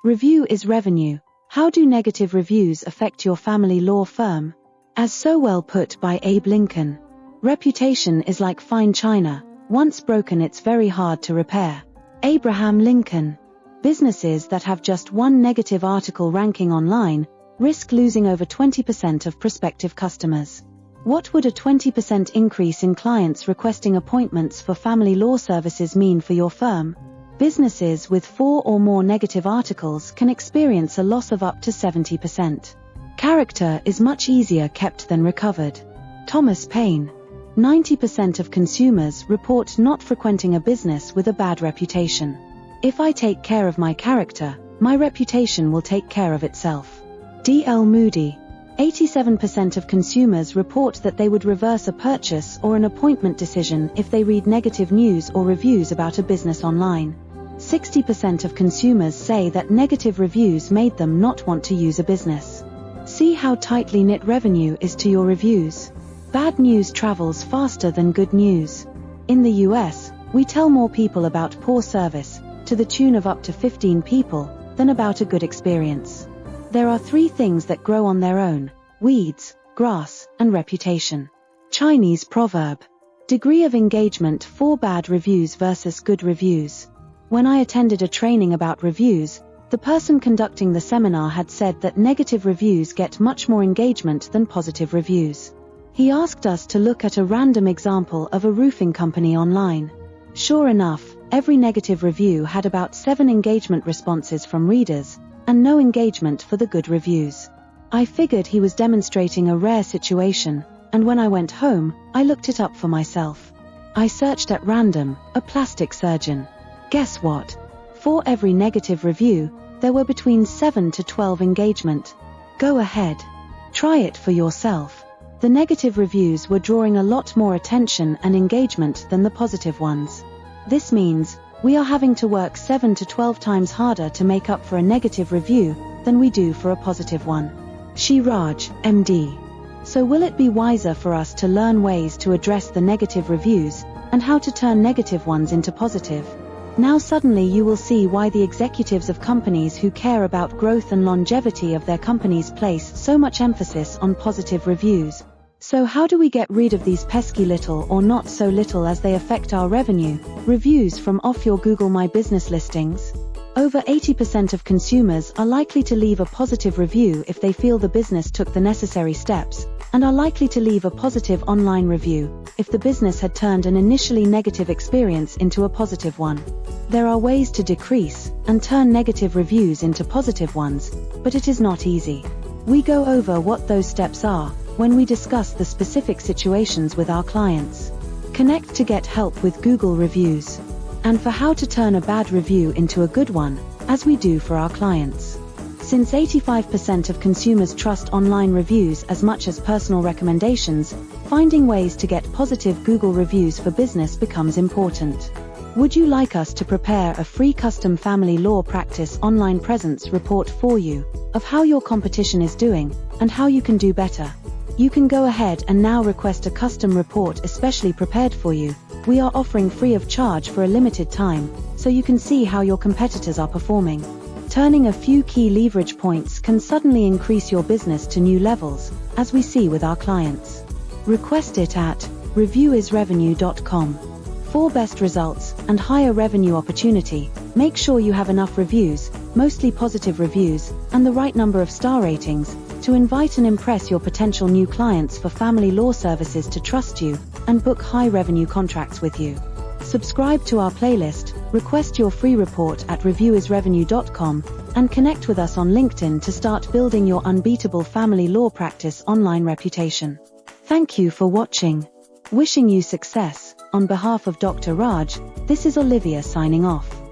Review is revenue. How do negative reviews affect your family law firm? As so well put by Abe Lincoln, reputation is like fine china. Once broken, it's very hard to repair. Abraham Lincoln. Businesses that have just one negative article ranking online risk losing over 20% of prospective customers. What would a 20% increase in clients requesting appointments for family law services mean for your firm? Businesses with 4 or more negative articles can experience a loss of up to 70%. Character is much easier kept than recovered. Thomas Paine. 90% of consumers report not frequenting a business with a bad reputation. If I take care of my character, my reputation will take care of itself. D.L. Moody. 87% of consumers report that they would reverse a purchase or an appointment decision if they read negative news or reviews about a business online. 60% of consumers say that negative reviews made them not want to use a business. See how tightly knit revenue is to your reviews. Bad news travels faster than good news. In the US, we tell more people about poor service, to the tune of up to 15 people, than about a good experience. There are 3 things that grow on their own: weeds, grass, and reputation. Chinese proverb. Degree of engagement: 4 bad reviews versus good reviews. When I attended a training about reviews, the person conducting the seminar had said that negative reviews get much more engagement than positive reviews. He asked us to look at a random example of a roofing company online. Sure enough, every negative review had about 7 engagement responses from readers, and no engagement for the good reviews. I figured he was demonstrating a rare situation, and when I went home, I looked it up for myself. I searched at random, a plastic surgeon. Guess what? For every negative review, there were between 7 to 12 engagement. Go ahead. Try it for yourself. The negative reviews were drawing a lot more attention and engagement than the positive ones. This means we are having to work 7 to 12 times harder to make up for a negative review than we do for a positive one. Shiraj, MD. So will it be wiser for us to learn ways to address the negative reviews and how to turn negative ones into positive? Now suddenly you will see why the executives of companies who care about growth and longevity of their companies place so much emphasis on positive reviews. So how do we get rid of these pesky little or not so little as they affect our revenue, reviews from off your Google My Business listings? Over 80% of consumers are likely to leave a positive review if they feel the business took the necessary steps, and are likely to leave a positive online review if the business had turned an initially negative experience into a positive one. There are ways to decrease and turn negative reviews into positive ones, but it is not easy. We go over what those steps are when we discuss the specific situations with our clients. Connect to get help with Google reviews, and for how to turn a bad review into a good one, as we do for our clients. Since 85% of consumers trust online reviews as much as personal recommendations, finding ways to get positive Google reviews for business becomes important. Would you like us to prepare a free custom family law practice online presence report for you, of how your competition is doing, and how you can do better? You can go ahead and now request a custom report especially prepared for you. We are offering free of charge for a limited time, so you can see how your competitors are performing. Turning a few key leverage points can suddenly increase your business to new levels, as we see with our clients. Request it at reviewisrevenue.com. For best results and higher revenue opportunity, make sure you have enough reviews, mostly positive reviews, and the right number of star ratings, to invite and impress your potential new clients for family law services to trust you and book high revenue contracts with you. Subscribe to our playlist, request your free report at reviewisrevenue.com, and connect with us on LinkedIn to start building your unbeatable family law practice online reputation. Thank you for watching. Wishing you success. On behalf of Dr. Raj, this is Olivia signing off.